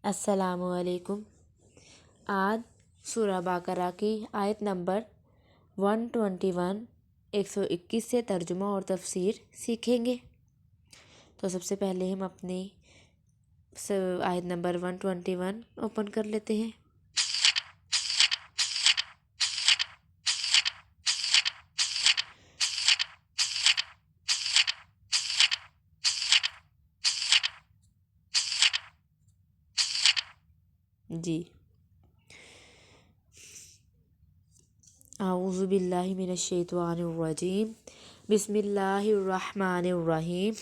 السلام علیکم۔ آج سورہ بقرہ کی آیت نمبر 121 121 سے ترجمہ اور تفسیر سیکھیں گے۔ تو سب سے پہلے ہم اپنی آیت نمبر 121 اوپن کر لیتے ہیں۔ جی، اعوذ باللہ من الشیطان الرجیم، بسم اللہ الرحمن الرحیم۔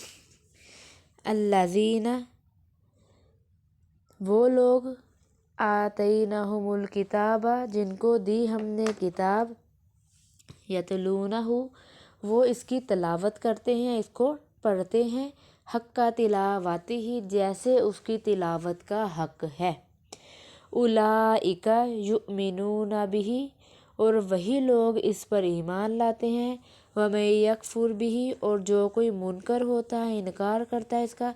الذین، وہ لوگ، آتیناہم الکتاب، جن کو دی ہم نے کتاب، یتلونہ، وہ اس کی تلاوت کرتے ہیں، اس کو پڑھتے ہیں، حق کا تلاوت ہی، جیسے اس کی تلاوت کا حق ہے۔ اولئک یؤمنون بہ، اور وہی لوگ اس پر ایمان لاتے ہیں، ومن یکفر بہ، اور جو کوئی منکر ہوتا ہے، انکار کرتا ہے اس کا،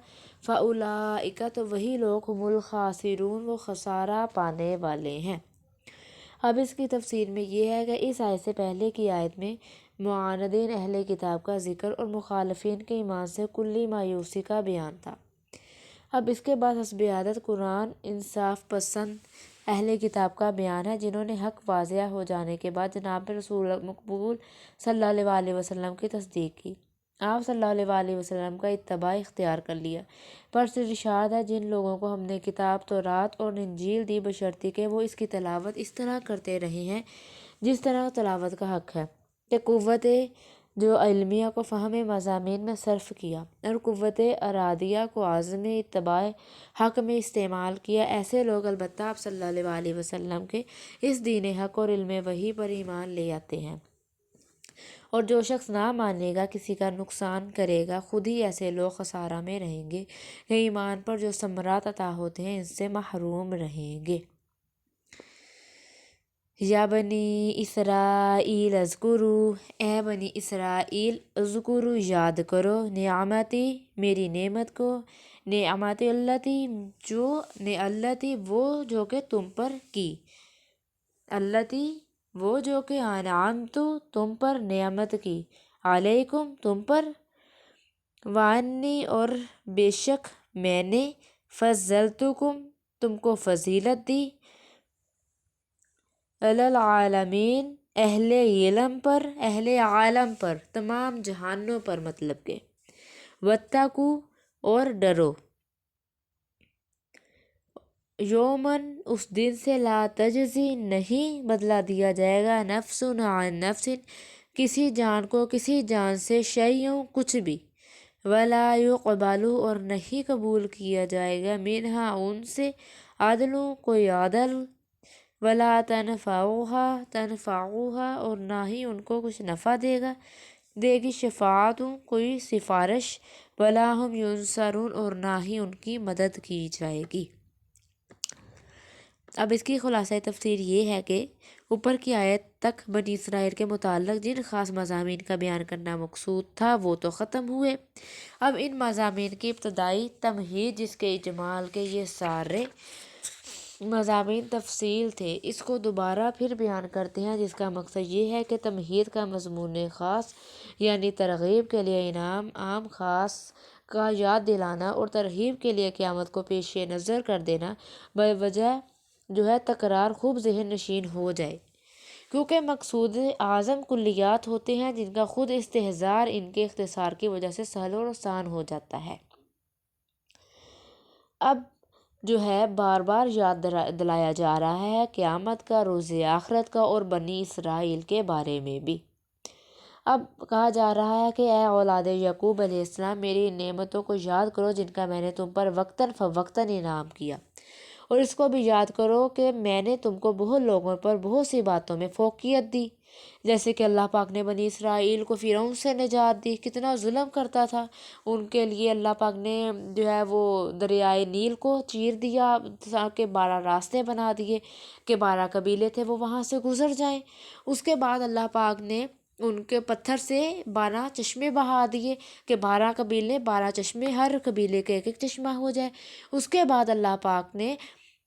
فاولئک، تو وہی لوگ، هم الخاسرون، وہ خسارہ پانے والے ہیں۔ اب اس کی تفسیر میں یہ ہے کہ اس آیت سے پہلے کی آیت میں معاندین اہل کتاب کا ذکر اور مخالفین کے ایمان سے کلی مایوسی کا بیان تھا۔ اب اس کے بعد حسب عادت قرآن انصاف پسند اہل کتاب کا بیان ہے، جنہوں نے حق واضح ہو جانے کے بعد جناب رسول مقبول صلی اللہ علیہ وسلم کی تصدیق کی، آپ صلی اللہ علیہ وسلم کا اتباع اختیار کر لیا۔ پس ارشاد ہے، جن لوگوں کو ہم نے کتاب تورات اور انجیل دی، بشرطیکہ کہ وہ اس کی تلاوت اس طرح کرتے رہے ہیں جس طرح تلاوت کا حق ہے، کہ قوت جو علمیہ کو فہم مضامین میں صرف کیا اور قوت ارادیہ کو عزم اتباع حق میں استعمال کیا، ایسے لوگ البتہ آپ صلی اللہ علیہ وسلم کے اس دین حق اور علم وحی پر ایمان لے آتے ہیں، اور جو شخص نہ مانے گا کسی کا نقصان کرے گا، خود ہی ایسے لوگ خسارہ میں رہیں گے کہ ایمان پر جو ثمرات عطا ہوتے ہیں ان سے محروم رہیں گے۔ یا بنی اسرائیل اذکروا، اے بنی اسرائیل، اذکروا، یاد کرو، نعمتی، میری نعمت کو، نعمتی التی، وہ جو کہ تم پر کی، التی، وہ جو کہ انعمت، تم پر نعمت کی، علیکم، تم پر، وانی، اور بے شک میں نے، فضلتکم، تم کو فضیلت دی، علی العالمین، اہل علم پر، اہل عالم پر، تمام جہانوں پر، مطلب کہ، واتقوا، اور ڈرو، یومن، اس دن سے، لا تجزی، نہیں بدلہ دیا جائے گا، نفس عن نفس، کسی جان کو کسی جان سے، شیئن، کچھ بھی، ولا یقبل، اور نہیں قبول کیا جائے گا، منہا، ان سے، عدل، کوئی عدل، ولا تنفعها، اور نہ ہی ان کو کچھ نفع دے گی، شفاعت، کوئی سفارش، ولا هم ینصرون، اور نہ ہی ان کی مدد کی جائے گی۔ اب اس کی خلاصہ تفسیر یہ ہے کہ اوپر کی آیت تک بنی اسرائیل کے متعلق جن خاص مضامین کا بیان کرنا مقصود تھا وہ تو ختم ہوئے۔ اب ان مضامین کی ابتدائی تمہید، جس کے اجمال کے یہ سارے مضامین تفصیل تھے، اس کو دوبارہ پھر بیان کرتے ہیں، جس کا مقصد یہ ہے کہ تمہید کا مضمون خاص، یعنی ترغیب کے لیے انعام عام خاص کا یاد دلانا، اور ترہیب کے لیے قیامت کو پیش نظر کر دینا، بوجہ جو ہے تکرار خوب ذہن نشین ہو جائے، کیونکہ مقصود اعظم کلیات ہوتے ہیں جن کا خود استحضار ان کے اختصار کی وجہ سے سہل اور آسان ہو جاتا ہے۔ اب جو ہے بار بار یاد دلایا جا رہا ہے قیامت کا، روز آخرت کا، اور بنی اسرائیل کے بارے میں بھی۔ اب کہا جا رہا ہے کہ اے اولاد یعقوب علیہ السلام، میری نعمتوں کو یاد کرو جن کا میں نے تم پر وقتاً فوقتاً انعام کیا، اور اس کو بھی یاد کرو کہ میں نے تم کو بہت لوگوں پر بہت سی باتوں میں فوقیت دی، جیسے کہ اللہ پاک نے بنی اسرائیل کو فرعون سے نجات دی، کتنا ظلم کرتا تھا ان کے لیے، اللہ پاک نے جو ہے وہ دریائے نیل کو چیر دیا، تاکہ 12 راستے بنا دیے کہ 12 قبیلے تھے وہ وہاں سے گزر جائیں۔ اس کے بعد اللہ پاک نے ان کے پتھر سے 12 چشمے بہا دیے کہ 12 قبیلے 12 چشمے، ہر قبیلے کے ایک ایک چشمہ ہو جائے۔ اس کے بعد اللہ پاک نے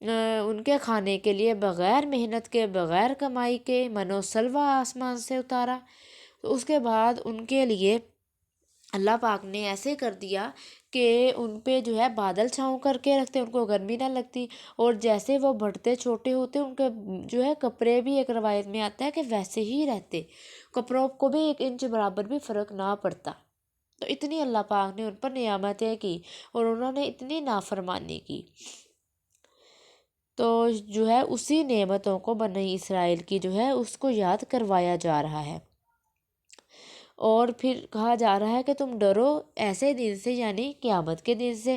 ان کے کھانے کے لیے بغیر محنت کے، بغیر کمائی کے من و سلوہ آسمان سے اتارا۔ تو اس کے بعد ان کے لیے اللہ پاک نے ایسے کر دیا کہ ان پہ جو ہے بادل چھاؤں کر کے رکھتے، ان کو گرمی نہ لگتی، اور جیسے وہ بڑھتے چھوٹے ہوتے ان کے جو ہے کپڑے بھی ایک روایت میں آتا ہے کہ ویسے ہی رہتے، کپڑوں کو بھی 1 انچ برابر بھی فرق نہ پڑتا۔ تو اتنی اللہ پاک نے ان پر نعمتیں کی اور انہوں نے اتنی نافرمانی کی، تو جو ہے اسی نعمتوں کو بنی اسرائیل کی جو ہے اس کو یاد کروایا جا رہا ہے۔ اور پھر کہا جا رہا ہے کہ تم ڈرو ایسے دن سے، یعنی قیامت کے دن سے،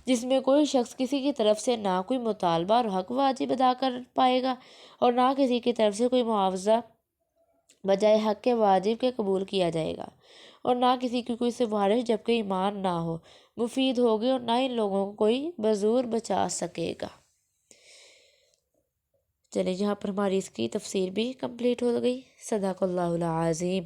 جس میں کوئی شخص کسی کی طرف سے نہ کوئی مطالبہ اور حق واجب ادا کر پائے گا، اور نہ کسی کی طرف سے کوئی معاوضہ بجائے حق کے واجب کے قبول کیا جائے گا، اور نہ کسی کی کوئی سفارش جبکہ ایمان نہ ہو مفید ہوگی، اور نہ ان لوگوں کو کوئی بزور بچا سکے گا۔ چلیں یہاں پر ہماری اس کی تفسیر بھی کمپلیٹ ہو گئی۔ صدق اللہ العظیم۔